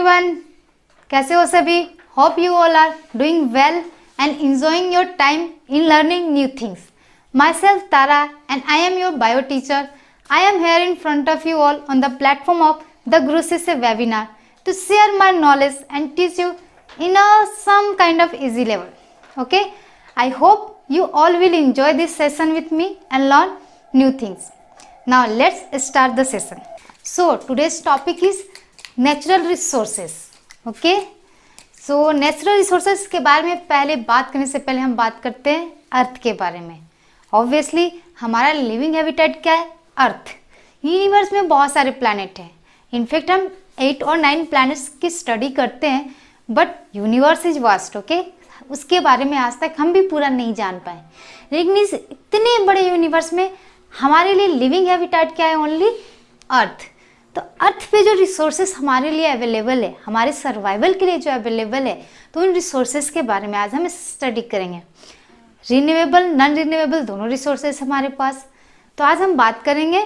Everyone, कैसे हो सभी? Hope you all are doing well and enjoying your time in learning new things. Myself Tara and I am your bio teacher. I am here in front of you all on the platform of the Guru Shishya webinar to share my knowledge and teach you in some kind of easy level. Okay, I hope you all will enjoy this session with me and learn new things. Now let's start the session. So today's topic is natural resources. Okay. So natural resources के बारे में पहले बात करने से पहले हम बात करते हैं अर्थ के बारे में। ऑब्वियसली हमारा लिविंग हैबिटेट क्या है? अर्थ। यूनिवर्स में बहुत सारे प्लैनेट हैं। इनफैक्ट हम 8 और 9 प्लैनेट्स की स्टडी करते हैं, but universe is vast. Okay, उसके बारे में आज तक हम भी पूरा नहीं जान पाए। लेकिन इस इतने बड़े यूनिवर्स में हमारे लिए लिविंग हैबिटेट क्या है? ओनली अर्थ। तो अर्थ पे जो रिसोर्सेस हमारे लिए अवेलेबल है, हमारे सर्वाइवल के लिए जो अवेलेबल है, तो उन रिसोर्सेस के बारे में आज हम स्टडी करेंगे। रिन्यूएबल, नॉन रिन्यूएबल दोनों रिसोर्सेस हमारे पास। तो आज हम बात करेंगे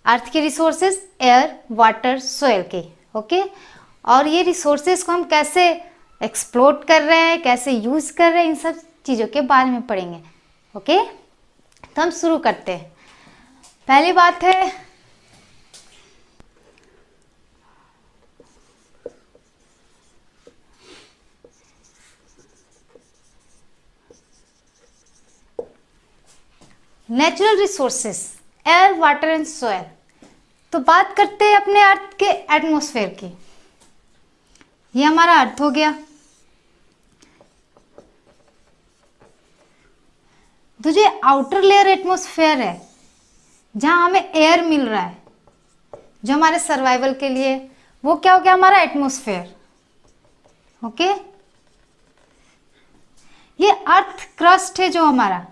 अर्थ के रिसोर्सेस, एयर, वाटर, सोयल के। ओके, और ये रिसोर्सेस को हम कैसे एक्सप्लोर कर रहे हैं, कैसे यूज कर रहे हैं, इन सब चीज़ों के बारे में पढ़ेंगे। ओके, तो हम शुरू करते हैं। पहली बात है natural resources, air, water and soil. तो बात करते हैं अपने अर्थ के एटमॉस्फेयर की। ये हमारा अर्थ हो गया। तो जो आउटर लेयर एटमॉस्फेयर है, जहां हमें एयर मिल रहा है जो हमारे सर्वाइवल के लिए, वो क्या हो गया? हमारा एटमॉस्फेयर। ओके, ये अर्थ क्रस्ट है जो हमारा,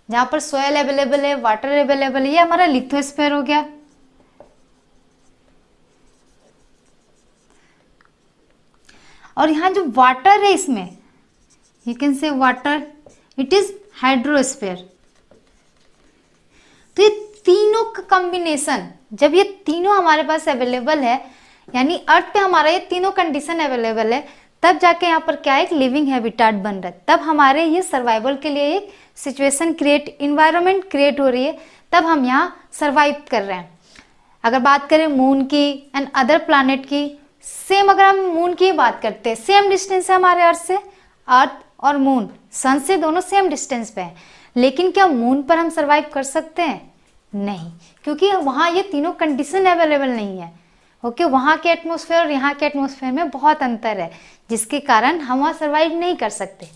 जहां पर सोयल अवेलेबल है, वाटर अवेलेबल है, ये हमारा लिथोस्फीयर हो गया। और यहाँ जो वाटर है, इसमें you can say water, it is hydrosphere. तो ये तीनों का कॉम्बिनेशन, जब ये तीनों हमारे पास अवेलेबल है, यानी अर्थ पे हमारा ये तीनों कंडीशन अवेलेबल है, तब जाके यहाँ पर क्या है? एक लिविंग हैबिटेट बन रहा है। तब हमारे ये सर्वाइवल के लिए एक सिचुएशन क्रिएट, इन्वायरमेंट क्रिएट हो रही है, तब हम यहाँ सर्वाइव कर रहे हैं। अगर बात करें मून की एंड अदर प्लैनेट की, सेम अगर हम मून की बात करते हैं, सेम डिस्टेंस है हमारे अर्थ से। अर्थ और मून सन से दोनों सेम डिस्टेंस पे हैं, लेकिन क्या मून पर हम सर्वाइव कर सकते हैं? नहीं, क्योंकि वहाँ ये तीनों कंडीशन अवेलेबल नहीं है। ओके, वहाँ के एटमॉस्फेयर और यहाँ के एटमॉस्फेयर में बहुत अंतर है, जिसके कारण हम वहाँ सर्वाइव नहीं कर सकते।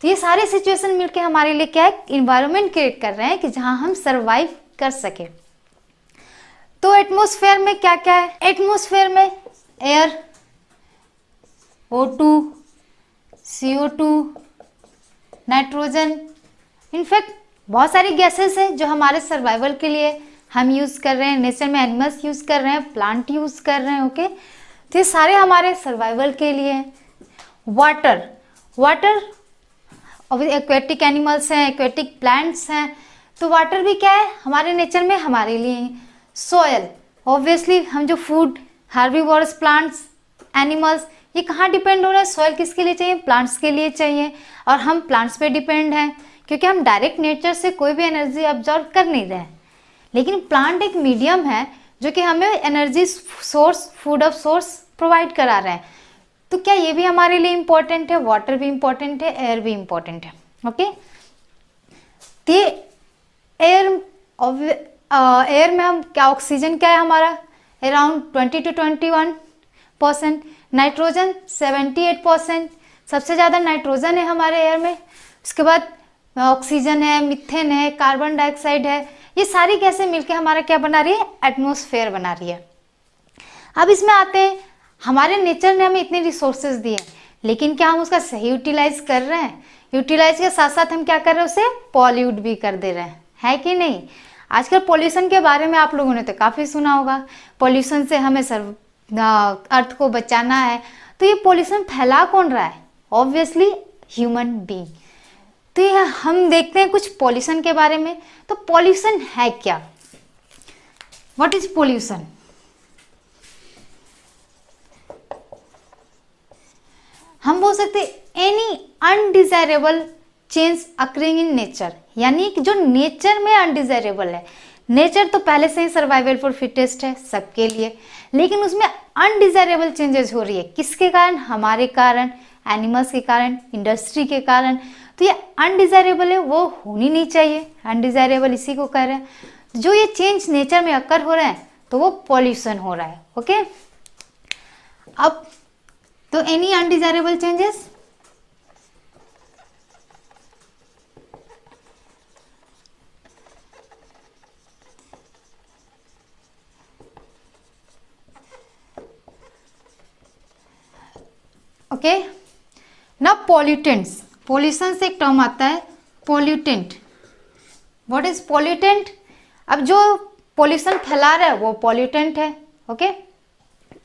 तो ये सारे सिचुएशन मिलके हमारे लिए क्या है? इन्वायरमेंट क्रिएट कर रहे हैं कि जहाँ हम सर्वाइव कर सके। तो एटमॉस्फेयर में क्या क्या है? एटमॉस्फेयर में air, O2, CO2, nitrogen, in fact बहुत सारी गैसेस है जो हमारे सर्वाइवल के लिए हम यूज़ कर रहे हैं। नेचर में एनिमल्स यूज़ कर रहे हैं, प्लांट यूज़ कर रहे हैं। ओके, तो ये सारे हमारे सर्वाइवल के लिए हैं। वाटर, वाटर एक्वेटिक एनिमल्स हैं, एक्वेटिक प्लांट्स हैं, तो वाटर भी क्या है? हमारे नेचर में हमारे लिए। सोयल, ऑब्वियसली हम जो फूड, हार्बीवोरस प्लांट्स, एनिमल्स, ये कहाँ डिपेंड हो रहा है? सोयल किसके लिए चाहिए? प्लांट्स के लिए चाहिए। और हम प्लांट्स पे डिपेंड हैं, क्योंकि हम डायरेक्ट नेचर से कोई भी एनर्जी ऑब्जॉर्व कर नहीं रहे हैं। लेकिन प्लांट एक मीडियम है जो कि हमें energy source, food of source provide करा रहा है। तो क्या ये भी हमारे लिए इम्पोर्टेंट है? वाटर भी इम्पोर्टेंट है, एयर भी इम्पोर्टेंट है। ओके, तो एयर में हम क्या, ऑक्सीजन क्या है हमारा? अराउंड 20 to 21%, नाइट्रोजन 78%, सबसे ज़्यादा नाइट्रोजन है हमारे एयर में। उसके बाद ऑक्सीजन है, मिथेन है, कार्बन डाइऑक्साइड है। ये सारी गैसें मिलकर हमारा क्या बना रही है? एटमॉस्फेयर बना रही है। अब इसमें आते हैं, हमारे नेचर ने हमें इतने रिसोर्सेज दिए, लेकिन क्या हम उसका सही यूटिलाइज कर रहे हैं? यूटिलाइज के साथ साथ हम क्या कर रहे हैं? उसे पॉल्यूट भी कर दे रहे हैं, है कि नहीं? आजकल पॉल्यूशन के बारे में आप लोगों ने तो काफ़ी सुना होगा। पॉल्यूशन से हमें अर्थ को बचाना है। तो ये पॉल्यूशन फैला कौन रहा है? Obviously human being. तो ये हम देखते हैं कुछ पॉल्यूशन के बारे में। तो पॉल्यूशन है क्या? What is pollution? हम बोल सकते any undesirable change occurring in nature, यानी कि जो नेचर में अनडिजायरेबल है। नेचर तो पहले से ही सर्वाइवल फॉर फिटेस्ट है सबके लिए, लेकिन उसमें अनडिजायरेबल चेंजेस हो रही है। किसके कारण? हमारे कारण, एनिमल्स के कारण, इंडस्ट्री के कारण। तो ये अनडिजायरेबल है, वो होनी नहीं चाहिए। अनडिजायरेबल इसी को कह रहे हैं। जो ये चेंज नेचर में अकर हो रहा है तो वो पॉल्यूशन हो रहा है। ओके, अब तो एनी अनडिजायरेबल चेंजेस, ओके। ना पॉल्यूटेंट्स, पॉल्यूशन से एक टर्म आता है पॉल्यूटेंट। What is pollutant? अब जो पॉल्यूशन फैला रहा है वो पॉल्यूटेंट है। Okay,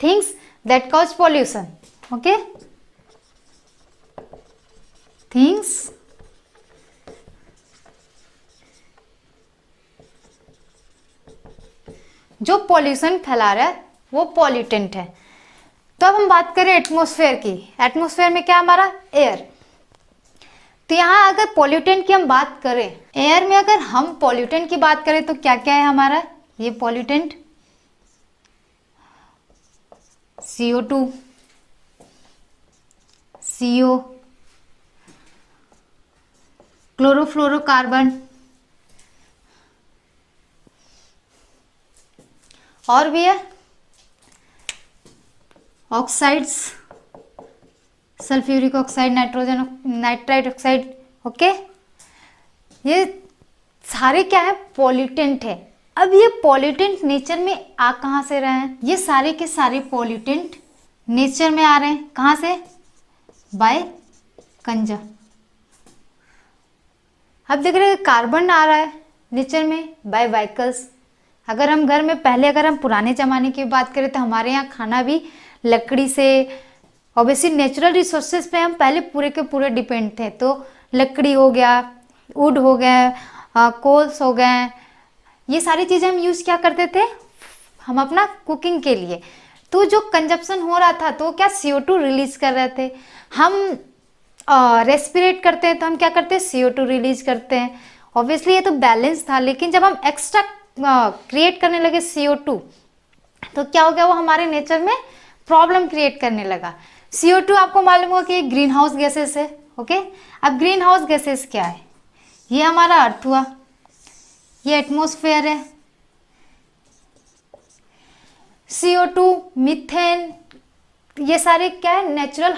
things that cause pollution. Okay, things जो पॉल्यूशन फैला रहा है वो पॉल्यूटेंट है। तो अब हम बात करें एटमॉस्फेयर की। एटमॉस्फेयर में क्या हमारा? एयर। तो यहाँ अगर पॉल्यूटेंट की हम बात करें, एयर में अगर हम पॉल्यूटेंट की बात करें तो क्या क्या है हमारा ये पॉल्यूटेंट? CO2, CO, क्लोरोफ्लोरोकार्बन, और भी है oxides, sulphuric oxide, nitrogen, nitrite oxide. Okay, ये सारे क्या है? पॉल्यूटेंट है। अब ये पॉल्यूटेंट नेचर में आ कहाँ से रहे हैं? ये सारे के सारे पॉल्यूटेंट नेचर में आ रहे हैं कहाँ से? By consumption. अब देख रहे हैं कार्बन आ रहा है नेचर में बाय व्हीकल्स। अगर हम घर में पहले, अगर हम पुराने ज़माने की बात करें तो हमारे यहाँ खाना भी लकड़ी से, ऑब्वियसली नेचुरल रिसोर्सेज पे हम पहले पूरे के पूरे डिपेंड थे। तो लकड़ी हो गया, वुड हो गया, कोल्स हो गए, ये सारी चीज़ें हम यूज़ क्या करते थे? हम अपना कुकिंग के लिए। तो जो कंजप्शन हो रहा था तो क्या CO2 रिलीज कर रहे थे। हम रेस्पिरेट करते हैं तो हम क्या करते हैं? CO2 रिलीज करते हैं। ऑब्वियसली ये तो बैलेंस था, लेकिन जब हम एक्स्ट्रा क्रिएट करने लगे CO2 तो क्या हो गया? वो हमारे नेचर में प्रॉब्लम क्रिएट करने लगा। CO2 आपको मालूम होगा कि ग्रीन हाउस गैसेस है। ओके, अब ग्रीन हाउस गैसेस क्या है? ये हमारा अर्थ हुआ, ये एटमॉस्फेयर है। CO2, मीथेन, ये सारे क्या है? नेचुरल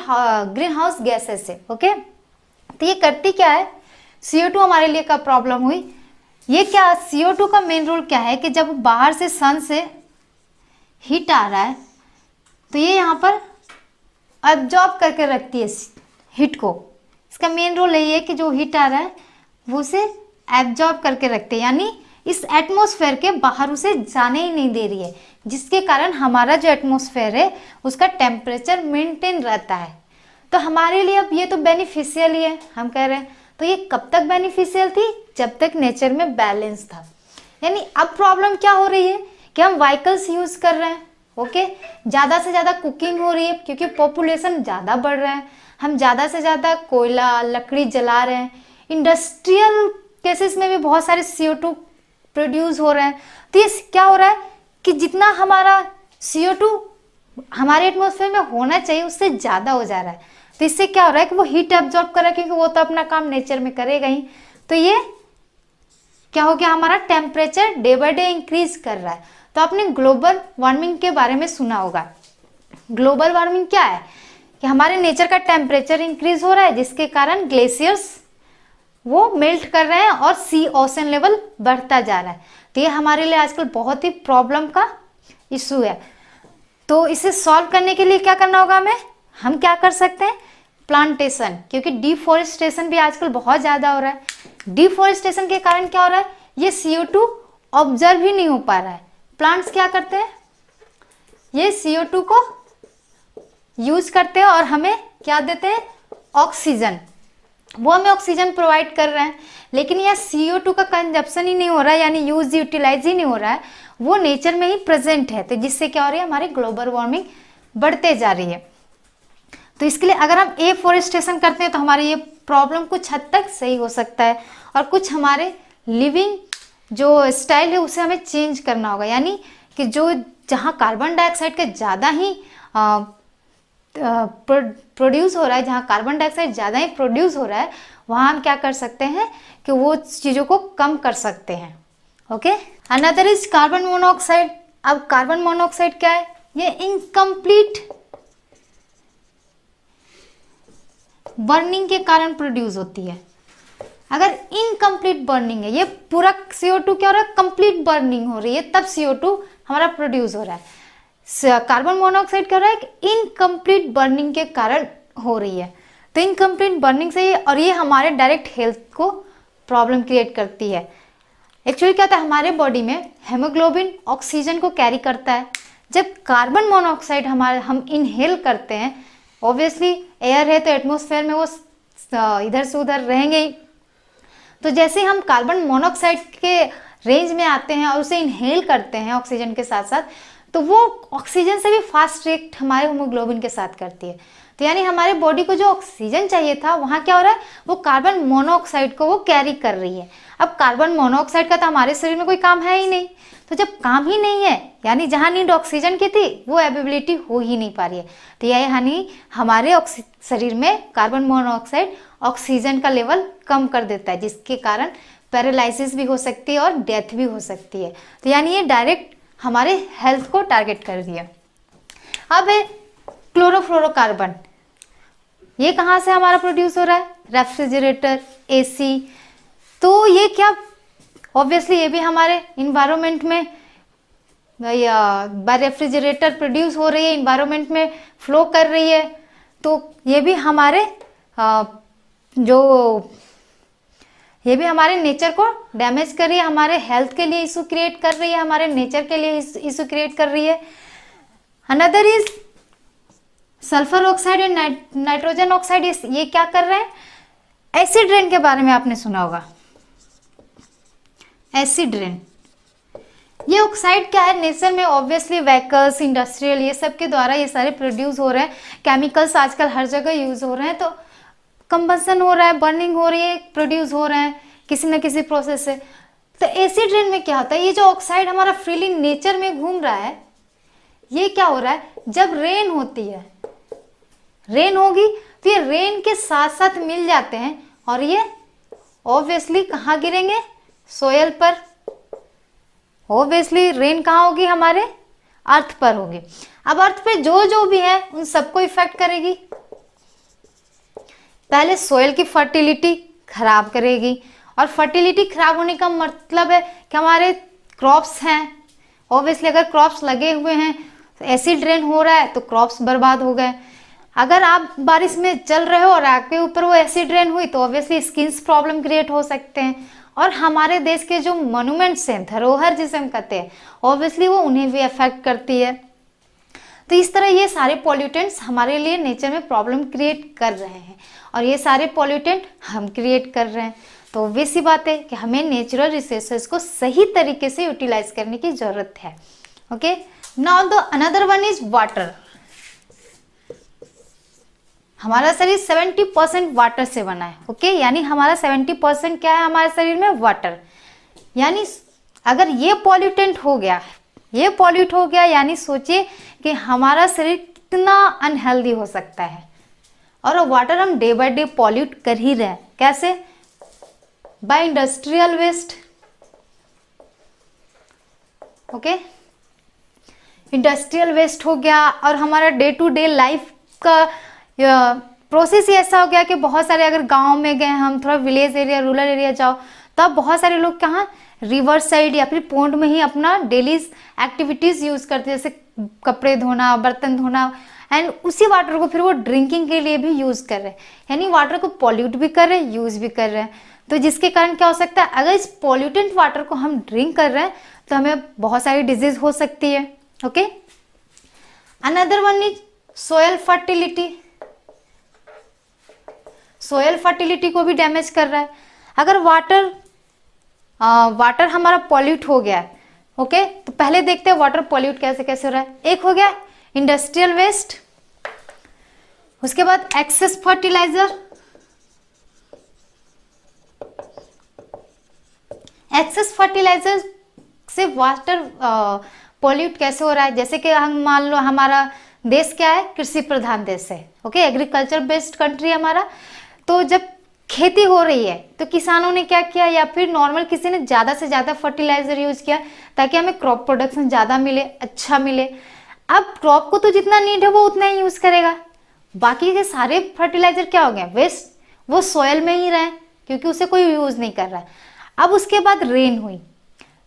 ग्रीन हाउस गैसेस है। ओके, तो ये करती क्या है? CO2 हमारे लिए क्या प्रॉब्लम हुई? ये क्या, CO2 का मेन रोल क्या है कि जब बाहर से सन से हीट आ रहा है तो ये यहाँ पर एब्जॉर्ब करके रखती है हीट को। इसका मेन रोल यही है कि जो हीट आ रहा है वो उसे एब्जॉर्ब करके रखते हैं, यानी इस एटमॉस्फेयर के बाहर उसे जाने ही नहीं दे रही है, जिसके कारण हमारा जो एटमॉस्फेयर है उसका टेम्परेचर मेंटेन रहता है। तो हमारे लिए अब ये तो बेनिफिशियल ही है, हम कह रहे हैं। तो ये कब तक बेनिफिशियल थी? जब तक नेचर में बैलेंस था। यानी अब प्रॉब्लम क्या हो रही है कि हम व्हीकल्स यूज कर रहे हैं। ओके, ज़्यादा से ज़्यादा कुकिंग हो रही है क्योंकि पॉपुलेशन ज़्यादा बढ़ रहा है। हम ज़्यादा से ज़्यादा कोयला, लकड़ी जला रहे हैं। इंडस्ट्रियल केसेस में भी बहुत सारे CO2 प्रोड्यूस हो रहे हैं। तो ये क्या हो रहा है कि जितना हमारा CO2 हमारे एटमॉस्फेयर में होना चाहिए उससे ज़्यादा हो जा रहा है। तो इससे क्या हो रहा है कि वो हीट एब्जॉर्ब कर रहा है, क्योंकि वो तो अपना काम नेचर में करेगा ही। तो ये क्या हो गया? हमारा temperature day by day increase कर रहा है। तो आपने ग्लोबल वार्मिंग के बारे में सुना होगा। ग्लोबल वार्मिंग क्या है कि हमारे नेचर का टेम्परेचर इंक्रीज हो रहा है, जिसके कारण ग्लेशियर्स वो मेल्ट कर रहे हैं और सी ओशन लेवल बढ़ता जा रहा है। तो ये हमारे लिए आजकल बहुत ही प्रॉब्लम का इशू है। तो इसे सॉल्व करने के लिए क्या करना होगा हमें? हम क्या कर सकते हैं? प्लांटेशन, क्योंकि डिफॉरेस्टेशन भी आजकल बहुत ज़्यादा हो रहा है। डिफॉरेस्टेशन के कारण क्या हो रहा है? ये CO2 ऑब्जर्व ही नहीं हो पा रहा है। प्लांट्स क्या करते हैं? ये CO2 को यूज करते हैं और हमें क्या देते हैं? ऑक्सीजन। वो हमें ऑक्सीजन प्रोवाइड कर रहे हैं, लेकिन यह CO2 का कंजप्शन ही नहीं हो रहा है, यानी यूज यूटिलाइज ही नहीं हो रहा है। वो नेचर में ही प्रेजेंट है। तो जिससे क्या हो रही है? हमारी ग्लोबल वार्मिंग बढ़ते जा रही है। तो इसके लिए अगर हम एफॉरेस्टेशन करते हैं तो हमारी ये प्रॉब्लम कुछ हद तक सही हो सकता है, और कुछ हमारे लिविंग जो स्टाइल है उसे हमें चेंज करना होगा। यानी कि जो जहाँ कार्बन डाइऑक्साइड का ज़्यादा ही प्रोड्यूस हो रहा है, जहाँ कार्बन डाइऑक्साइड ज़्यादा ही प्रोड्यूस हो रहा है, वहाँ हम क्या कर सकते हैं कि वो चीज़ों को कम कर सकते हैं। Okay, another is carbon monoxide. अब कार्बन मोनोऑक्साइड क्या है? ये इनकम्प्लीट बर्निंग के कारण प्रोड्यूस होती है। अगर इनकम्प्लीट बर्निंग है, ये पूरा CO2 क्या हो रहा है, कंप्लीट बर्निंग हो रही है, तब CO2 हमारा प्रोड्यूस हो रहा है। कार्बन मोनोऑक्साइड क्या हो रहा है, इनकम्प्लीट बर्निंग के कारण हो रही है। तो इनकम्प्लीट बर्निंग से ये, और ये हमारे डायरेक्ट हेल्थ को प्रॉब्लम क्रिएट करती है। एक्चुअली क्या होता है, हमारे बॉडी में हेमोग्लोबिन ऑक्सीजन को कैरी करता है। जब कार्बन मोनोऑक्साइड हम इनहेल करते हैं, ऑब्वियसली एयर है तो एटमॉस्फेयर में वो इधर से उधर रहेंगे ही। तो जैसे हम कार्बन मोनोऑक्साइड के रेंज में आते हैं और उसे इनहेल करते हैं ऑक्सीजन के साथ साथ, तो वो ऑक्सीजन से भी फास्ट रिएक्ट हमारे हीमोग्लोबिन के साथ करती है। तो यानी हमारे बॉडी को जो ऑक्सीजन चाहिए था, वहाँ क्या हो रहा है, वो कार्बन मोनोऑक्साइड को वो कैरी कर रही है। अब कार्बन मोनोऑक्साइड का तो हमारे शरीर में कोई काम है ही नहीं, तो जब काम ही नहीं है, यानी जहाँ नीड ऑक्सीजन की थी वो एबिलिटी हो ही नहीं पा रही है। तो यह यानी हमारे शरीर में कार्बन मोनोऑक्साइड ऑक्सीजन का लेवल कम कर देता है, जिसके कारण पैरालिसिस भी हो सकती है और डेथ भी हो सकती है। तो यानी ये डायरेक्ट हमारे हेल्थ को टारगेट कर दिया। अब है क्लोरोफ्लोरोकार्बन। ये कहाँ से हमारा प्रोड्यूस हो रहा है, रेफ्रिजरेटर, AC। तो ये क्या, ऑब्वियसली ये भी हमारे इन्वायरमेंट में बाय रेफ्रिजरेटर प्रोड्यूस हो रही है, इन्वायरमेंट में फ्लो कर रही है। तो ये भी हमारे ये भी हमारे नेचर को डैमेज कर रही है, हमारे हेल्थ के लिए इशू क्रिएट कर रही है, हमारे नेचर के लिए इशू क्रिएट कर रही है। Another is sulphur oxide and nitrogen oxide. ये क्या कर रहे हैं, एसिड रेन के बारे में आपने सुना होगा, एसिड रेन। ये ऑक्साइड क्या है, नेचर में ऑब्वियसली व्हीकल्स, इंडस्ट्रियल, ये सब के द्वारा ये सारे प्रोड्यूस हो रहे हैं। केमिकल्स आजकल हर जगह यूज हो रहे हैं, तो कंबसन हो रहा है, बर्निंग हो रही है, प्रोड्यूस हो रहे हैं किसी न किसी प्रोसेस से। तो एसिड रेन में क्या होता है, ये जो ऑक्साइड हमारा फ्रीली नेचर में घूम रहा है, ये क्या हो रहा है, जब रेन होती है, रेन होगी तो ये रेन के साथ साथ मिल जाते हैं, और ये ऑब्वियसली कहाँ गिरेंगे, सोयल पर। ऑब्वियसली रेन कहाँ होगी, हमारे अर्थ पर होगी। अब अर्थ पे जो भी है उन सबको इफेक्ट करेगी। पहले सोयल की फर्टिलिटी खराब करेगी, और फर्टिलिटी खराब होने का मतलब है कि हमारे क्रॉप्स हैं, ऑब्वियसली अगर क्रॉप्स लगे हुए हैं तो एसिड रेन हो रहा है तो क्रॉप्स बर्बाद हो गए। अगर आप बारिश में चल रहे हो और आपके ऊपर वो एसिड रेन हुई तो ऑब्वियसली स्किन्स प्रॉब्लम क्रिएट हो सकते हैं। और हमारे देश के जो मॉन्यूमेंट्स हैं, धरोहर जिसे हम कहते हैं, ऑब्वियसली वो उन्हें भी अफेक्ट करती है। तो इस तरह ये सारे पॉल्यूटेंट्स हमारे लिए नेचर में प्रॉब्लम क्रिएट कर रहे हैं, और ये सारे पॉल्यूटेंट हम क्रिएट कर रहे हैं। तो ऑब्वियस सी बात है कि हमें नेचुरल रिसोर्सेज को सही तरीके से यूटिलाइज करने की जरूरत है। Okay, now the another one is water. हमारा शरीर 70% वाटर से बना है। ओके, यानी हमारा 70% क्या है हमारे शरीर में, वाटर। यानी अगर ये पॉल्यूटेंट हो गया, ये पॉल्यूट हो गया, यानी सोचिए कि हमारा शरीर कितना अनहेल्दी हो सकता है। और वाटर हम डे बाय डे पॉल्यूट कर ही रहे हैं। कैसे, by industrial waste. Okay, industrial waste हो गया, और हमारा डे टू डे लाइफ का प्रोसेस ही ऐसा हो गया कि बहुत सारे, अगर गांव में गए हम, थोड़ा विलेज एरिया, रूरल एरिया जाओ, तब बहुत सारे लोग कहाँ रिवर साइड या फिर पोंड में ही अपना डेली एक्टिविटीज़ यूज़ करते हैं, जैसे कपड़े धोना, बर्तन धोना, एंड उसी वाटर को फिर वो ड्रिंकिंग के लिए भी यूज़ कर रहे हैं। यानी वाटर को पॉल्यूट भी कर रहे हैं, यूज़ भी कर रहे हैं। तो जिसके कारण क्या हो सकता है, अगर इस पॉल्यूटेंट वाटर को हम ड्रिंक कर रहे हैं तो हमें बहुत सारी डिजीज हो सकती है। Okay, another one is soil fertility. Soil fertility को भी डैमेज कर रहा है। अगर वाटर हमारा पॉल्यूट हो गया है, ओके, तो पहले देखते हैं वाटर पॉल्यूट कैसे कैसे हो रहा है। एक हो गया इंडस्ट्रियल वेस्ट, उसके बाद एक्सेस फर्टिलाइजर, एक्सेस फर्टिलाइजर से वाटर पॉल्यूट कैसे हो रहा है, जैसे कि हम मान लो हमारा देश क्या है, कृषि प्रधान देश है, ओके, एग्रीकल्चर बेस्ड कंट्री है हमारा। तो जब खेती हो रही है तो किसानों ने क्या किया, या फिर नॉर्मल किसी ने ज़्यादा से ज़्यादा फर्टिलाइजर यूज किया ताकि हमें क्रॉप प्रोडक्शन ज़्यादा मिले, अच्छा मिले। अब क्रॉप को तो जितना नीड है वो उतना ही यूज करेगा, बाकी के सारे फर्टिलाइजर क्या हो गए, वेस्ट, वो सॉयल में ही रहे क्योंकि उसे कोई यूज नहीं कर रहा है। अब उसके बाद रेन हुई,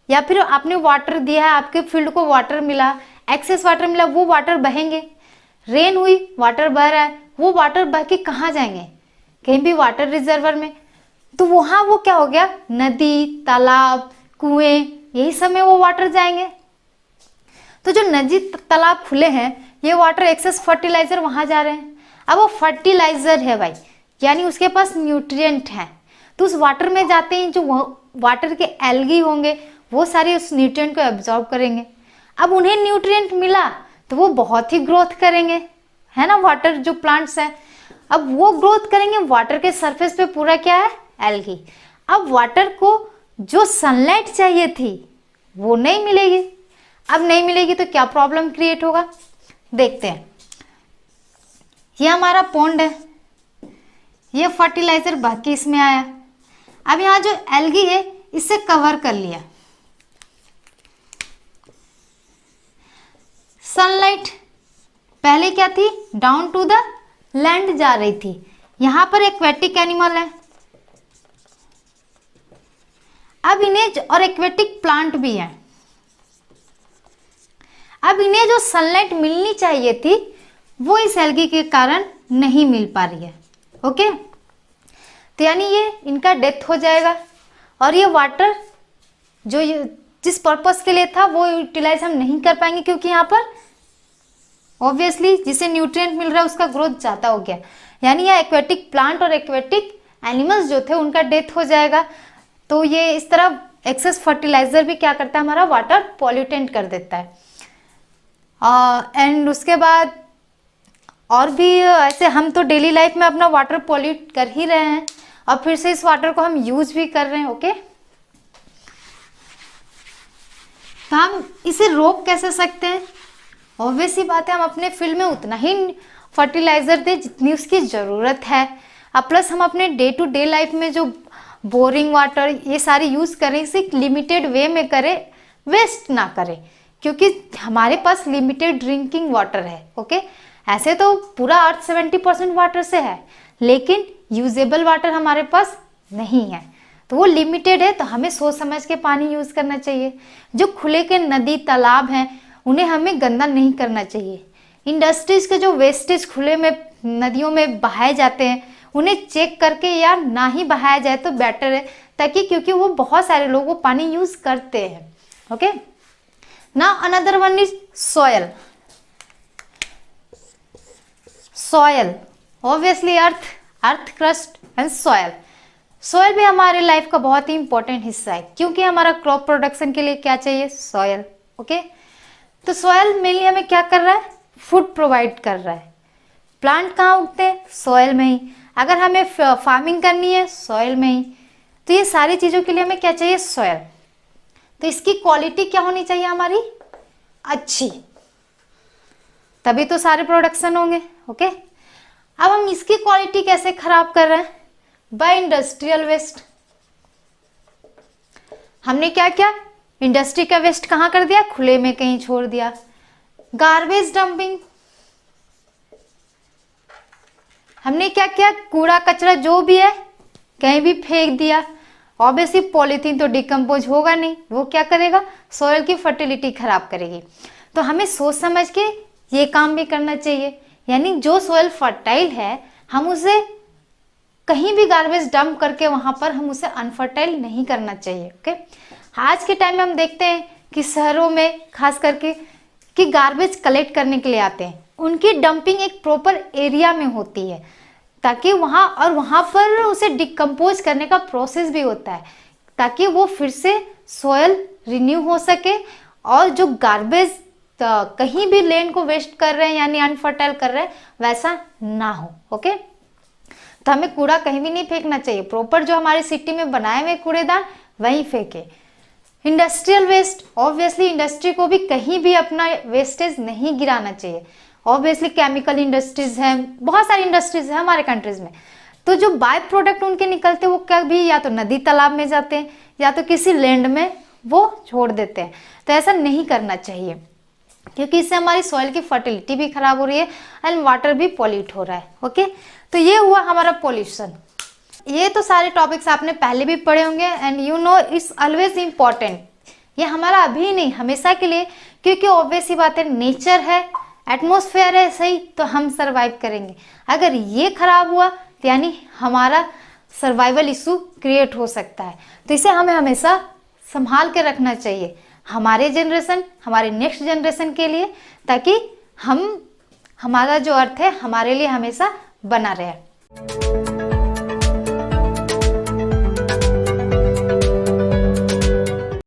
या फिर आपने वाटर दिया है, आपके फील्ड को वाटर मिला, एक्सेस वाटर मिला, वो वाटर बहेंगे। रेन हुई, वाटर बह रहा है, वो वाटर बह के कहाँ जाएंगे, कहीं भी वाटर रिजर्वर में, तो वहाँ वो क्या हो गया, नदी, तालाब, कुएं, यही सब में वो वाटर जाएंगे। तो जो नदी तालाब खुले हैं, ये वाटर एक्सेस फर्टिलाइजर वहाँ जा रहे हैं। अब वो फर्टिलाइजर है भाई, यानी उसके पास न्यूट्रिएंट है, तो उस वाटर में जाते ही जो वाटर के एल्गी होंगे वो सारे उस न्यूट्रिएंट को एब्जॉर्ब करेंगे। अब उन्हें न्यूट्रिएंट मिला तो वो बहुत ही ग्रोथ करेंगे, है ना, वाटर जो प्लांट्स हैं। अब वो ग्रोथ करेंगे, वाटर के सरफेस पे पूरा क्या है, एल्गी। अब वाटर को जो सनलाइट चाहिए थी वो नहीं मिलेगी। अब नहीं मिलेगी तो क्या प्रॉब्लम क्रिएट होगा, देखते हैं। ये हमारा पॉन्ड है, ये फर्टिलाइजर बाकी इसमें आया। अब यहाँ जो एल्गी है इसे कवर कर लिया, सनलाइट पहले क्या थी, डाउन टू द लैंड जा रही थी। यहां पर एक्वेटिक एनिमल है, अब इन्हें, और एक्वेटिक प्लांट भी है, अब इन्हें जो सनलाइट मिलनी चाहिए थी वो इस एल्गी के कारण नहीं मिल पा रही है, ओके। तो यानी ये इनका डेथ हो जाएगा, और ये वाटर जो जिस पर्पस के लिए था वो यूटिलाइज हम नहीं कर पाएंगे, क्योंकि यहाँ पर ऑब्वियसली जिसे न्यूट्रिएंट मिल रहा है उसका ग्रोथ ज़्यादा हो गया, यानी यह एक्वेटिक प्लांट और एक्वेटिक एनिमल्स जो थे उनका डेथ हो जाएगा। तो ये इस तरह एक्सेस फर्टिलाइजर भी क्या करता है, हमारा वाटर पॉल्यूटेंट कर देता है। एंड उसके बाद और भी ऐसे हम तो डेली लाइफ में अपना वाटर पॉल्यूट कर ही रहे हैं, और फिर से इस वाटर को हम यूज भी कर रहे हैं, ओके। तो हम इसे रोक कैसे सकते हैं, ऑब्वियस ही बात है, हम अपने फील्ड में उतना ही फर्टिलाइजर दें जितनी उसकी ज़रूरत है। अब प्लस हम अपने डे टू डे लाइफ में जो बोरिंग वाटर ये सारे यूज़ करें, इसे लिमिटेड वे में करें, वेस्ट ना करें, क्योंकि हमारे पास लिमिटेड ड्रिंकिंग वाटर है, ओके। ऐसे तो पूरा अर्थ 70% वाटर से है, लेकिन यूजेबल वाटर हमारे पास नहीं है, तो वो लिमिटेड है, तो हमें सोच समझ के पानी यूज़ करना चाहिए। जो खुले के नदी तालाब हैं उन्हें हमें गंदा नहीं करना चाहिए। इंडस्ट्रीज के जो वेस्टेज खुले में नदियों में बहाए जाते हैं उन्हें चेक करके या ना ही बहाया जाए तो बेटर है, ताकि क्योंकि वो बहुत सारे लोग वो पानी यूज करते हैं, okay. Now another one is soil. Soil obviously earth crust and soil. Soil भी हमारे लाइफ का बहुत ही इंपॉर्टेंट हिस्सा है, क्योंकि हमारा क्रॉप प्रोडक्शन के लिए क्या चाहिए, सॉयल, ओके। तो सॉयल मेनली हमें क्या कर रहा है, फूड प्रोवाइड कर रहा है। प्लांट कहाँ उगते हैं, सॉयल में ही। अगर हमें फार्मिंग करनी है, सॉयल में ही। तो ये सारी चीज़ों के लिए हमें क्या चाहिए, सॉयल। तो इसकी क्वालिटी क्या होनी चाहिए हमारी, अच्छी, तभी तो सारे प्रोडक्शन होंगे, ओके। अब हम इसकी क्वालिटी कैसे खराब कर रहे हैं, बाय इंडस्ट्रियल वेस्ट। हमने क्या किया, इंडस्ट्री का वेस्ट कहाँ कर दिया, खुले में कहीं छोड़ दिया। गार्बेज डंपिंग, हमने क्या किया, कूड़ा कचरा जो भी है कहीं भी फेंक दिया। ऑब्वियसली पॉलीथीन तो डिकम्पोज होगा नहीं, वो क्या करेगा, सॉइल की फर्टिलिटी खराब करेगी। तो हमें सोच समझ के ये काम भी करना चाहिए, यानी जो सॉइल फर्टाइल है हम उसे कहीं भी गार्बेज डंप करके वहां पर हम उसे अनफर्टाइल नहीं करना चाहिए, ओके। आज के टाइम में हम देखते हैं कि शहरों में खास करके कि गार्बेज कलेक्ट करने के लिए आते हैं, उनकी डंपिंग एक प्रॉपर एरिया में होती है, ताकि वहाँ पर उसे डिकम्पोज करने का प्रोसेस भी होता है, ताकि वो फिर से सॉयल रिन्यू हो सके और जो गार्बेज कहीं भी लैंड को वेस्ट कर रहे हैं यानी अनफर्टाइल कर रहे हैं, वैसा ना हो। ओके, तो हमें कूड़ा कहीं भी नहीं फेंकना चाहिए, प्रॉपर जो हमारी सिटी में बनाए हुए कूड़ेदान वहीं फेंके। इंडस्ट्रियल वेस्ट, ऑब्वियसली इंडस्ट्री को भी कहीं भी अपना वेस्टेज नहीं गिराना चाहिए। ऑब्वियसली केमिकल इंडस्ट्रीज हैं, बहुत सारी इंडस्ट्रीज हैं हमारे कंट्रीज में, तो जो बाय प्रोडक्ट उनके निकलते हैं वो कभी या तो नदी तालाब में जाते हैं या तो किसी लैंड में वो छोड़ देते हैं। तो ऐसा नहीं करना चाहिए, क्योंकि इससे हमारी सॉइल की फर्टिलिटी भी खराब हो रही है एंड वाटर भी पॉल्यूट हो रहा है। ओके, तो ये हुआ हमारा पॉल्यूशन। ये तो सारे टॉपिक्स आपने पहले भी पढ़े होंगे and you know it's always important. ये हमारा अभी नहीं हमेशा के लिए, क्योंकि ऑब्वियस ही बात है, नेचर है, एटमॉस्फेयर है सही, तो हम सर्वाइव करेंगे। अगर ये खराब हुआ तो यानी हमारा सर्वाइवल इशू क्रिएट हो सकता है। तो इसे हमें हमेशा संभाल के रखना चाहिए, हमारे जनरेशन, हमारे नेक्स्ट जनरेशन के लिए, ताकि हमारा जो अर्थ है हमारे लिए हमेशा बना रहे।